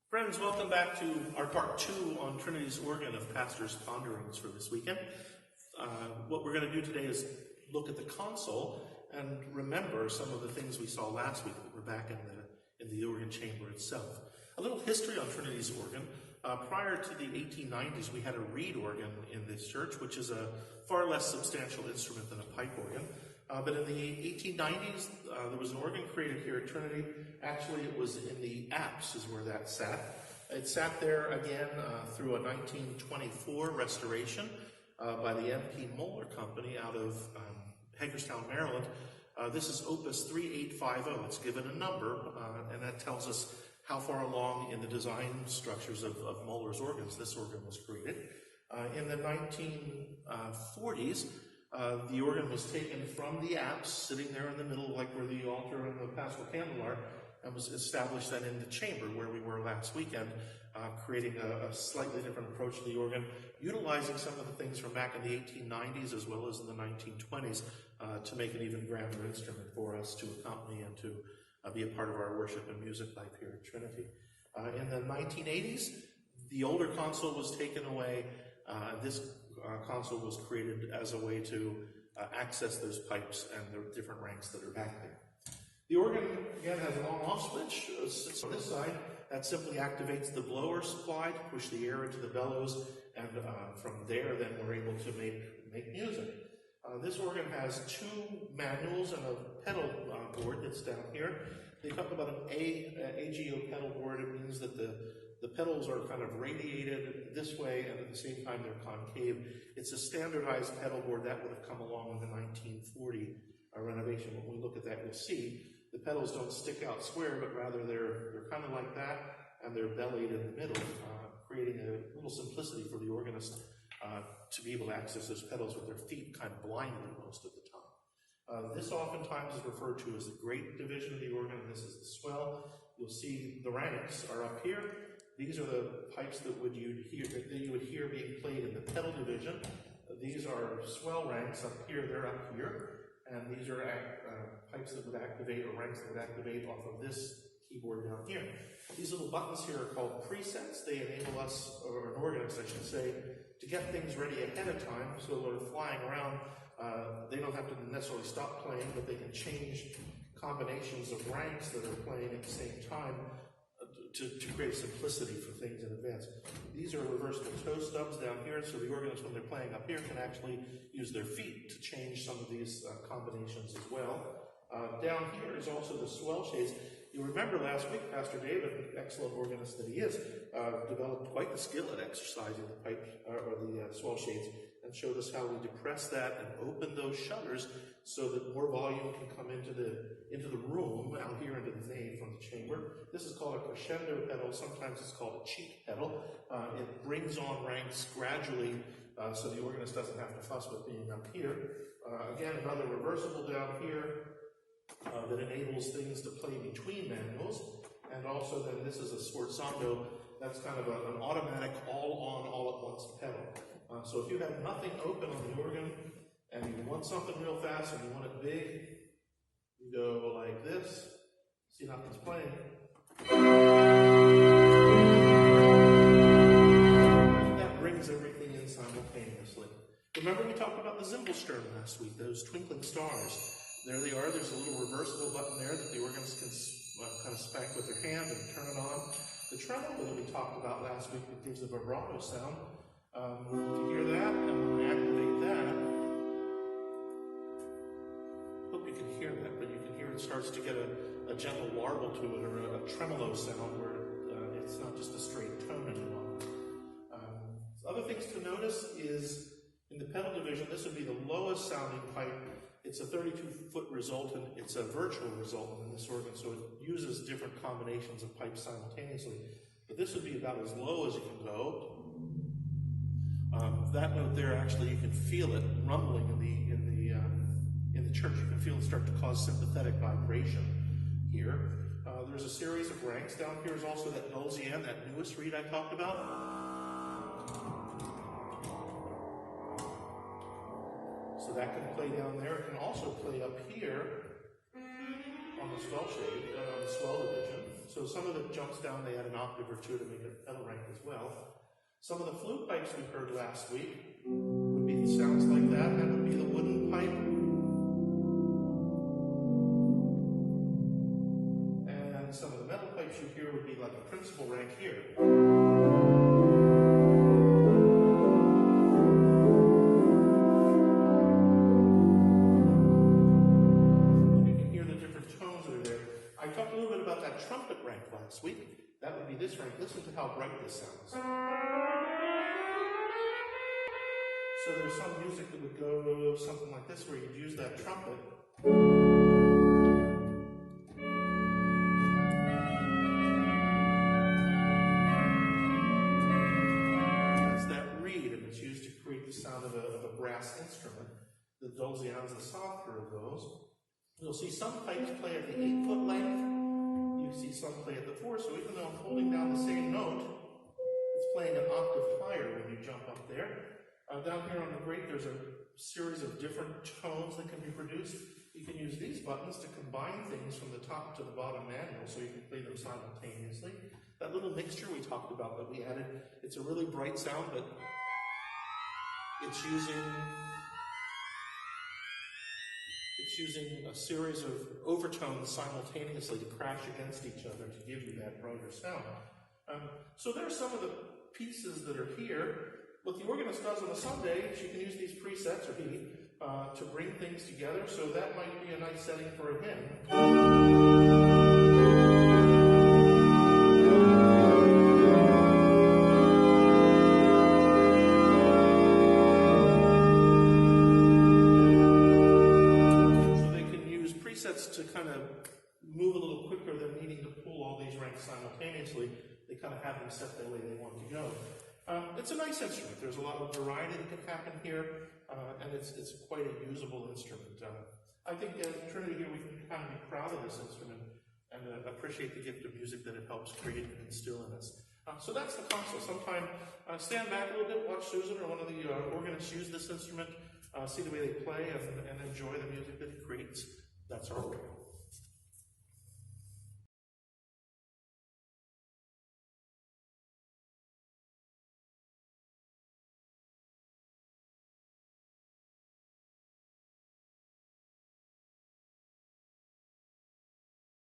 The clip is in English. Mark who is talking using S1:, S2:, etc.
S1: Friends, welcome back to our part 2 on Trinity's organ of Pastor's Ponderings for this weekend. What we're going to do today is look at the console and remember some of the things we saw last week that were back in the organ chamber itself. A little history on Trinity's organ. Prior to the 1890s, we had a reed organ in this church, which is a far less substantial instrument than a pipe organ. But in the 1890s, there was an organ created here at Trinity. Actually, it was in the apse is where that sat. It sat there again through a 1924 restoration by the M.P. Moeller Company out of Hagerstown, Maryland. This is Opus 3850. It's given a number, and that tells us how far along in the design structures of Moeller's organs this organ was created. In the 1940s, the organ was taken from the apse, sitting there in the middle, like where the altar and the paschal candle are, and was established then in the chamber where we were last weekend, creating a slightly different approach to the organ, utilizing some of the things from back in the 1890s as well as in the 1920s to make an even grander instrument for us to accompany and to be a part of our worship and music life here at Trinity. In the 1980s, the older console was taken away. This console was created as a way to access those pipes and the different ranks that are back there. The organ, again, has an on-off switch. It sits on this side. That simply activates the blower supply to push the air into the bellows, and from there, then we're able to make music. This organ has 2 manuals and a pedal board that's down here. They talk about an AGO pedal board. It means that the pedals are kind of radiated this way, and at the same time they're concave. It's a standardized pedal board that would have come along with the 1940 renovation. When we look at that, you'll see the pedals don't stick out square, but rather they're kind of like that, and they're bellied in the middle, creating a little simplicity for the organist to be able to access those pedals with their feet kind of blindly most of the time. This oftentimes is referred to as the great division of the organ, and this is the swell. You'll see the ranks are up here. These are the pipes that you would hear being played in the pedal division. These are swell ranks up here, they're up here. And these are pipes that would activate, or ranks that would activate off of this keyboard down here. These little buttons here are called presets. They enable us, or an organist I should say, to get things ready ahead of time so when they're flying around, they don't have to necessarily stop playing, but they can change combinations of ranks that are playing at the same time to create simplicity for things in advance. These are reversible toe stubs down here, so the organists, when they're playing up here, can actually use their feet to change some of these combinations as well. Down here is also the swell shades. You remember last week, Pastor David, an excellent organist that he is, developed quite the skill at exercising the pipe or the swell shades, and showed us how we depress that and open those shutters so that more volume can come into the room out here into the nave from the chamber. This is called a crescendo pedal. Sometimes it's called a cheek pedal. It brings on ranks gradually so the organist doesn't have to fuss with being up here. Again, another reversible down here that enables things to play between manuals. And also then this is a sforzando. That's kind of an automatic all-on, all-at-once pedal. So if you have nothing open on the organ and you want something real fast and you want it big, you go like this. See, nothing's playing. That brings everything in simultaneously. Remember we talked about the Zimbelstern last week, those twinkling stars. There they are. There's a little reversible button there that the organist can kind of spank with their hand and turn it on. The tremolo that we talked about last week that gives a vibrato sound. To hear that, and when I activate that, hope you can hear that, but you can hear it starts to get a gentle warble to it, or a tremolo sound where it's not just a straight tone any longer. Other things to notice is in the pedal division, this would be the lowest sounding pipe. It's a 32-foot resultant. It's a virtual resultant in this organ, so it uses different combinations of pipes simultaneously. But this would be about as low as you can go. That note there, actually, you can feel it rumbling in the church. You can feel it start to cause sympathetic vibration here. There's a series of ranks. Down here is also that Dulcian, that newest reed I talked about. So that can play down there. It can also play up here on on the swell shade, on the swell division. So some of the jumps down, they add an octave or two to make it pedal rank as well. Some of the flute pipes we heard last week would be the sounds like that. That would be the wooden pipe. And some of the metal pipes you hear would be like a principal rank here. I talked a little bit about that trumpet rank last week. That would be this rank. Listen to how bright this sounds. So there's some music that would go something like this where you'd use that trumpet. That's that reed, and it's used to create the sound of a brass instrument. The dulcian's the softer of those. You'll see some pipes play at the 8-foot length. You see some play at the 4, so even though I'm holding down the same note, it's playing an octave higher when you jump up there. Down here on the grate, there's a series of different tones that can be produced. You can use these buttons to combine things from the top to the bottom manual, so you can play them simultaneously. That little mixture we talked about that we added, it's a really bright sound, but it's using a series of overtones simultaneously to crash against each other to give you that brighter sound. So there's some of the pieces that are here. What the organist does on a Sunday, she can use these presets, or he, to bring things together, so that might be a nice setting for a hymn. To kind of move a little quicker than needing to pull all these ranks simultaneously. They kind of have them set the way they want to go. It's a nice instrument. There's a lot of variety that can happen here, and it's quite a usable instrument. I think at Trinity here we can kind of be proud of this instrument and appreciate the gift of music that it helps create and instill in us. So that's the console. Sometime stand back a little bit, watch Susan or one of the organists use this instrument, see the way they play, and enjoy the music that it creates. That's our goal.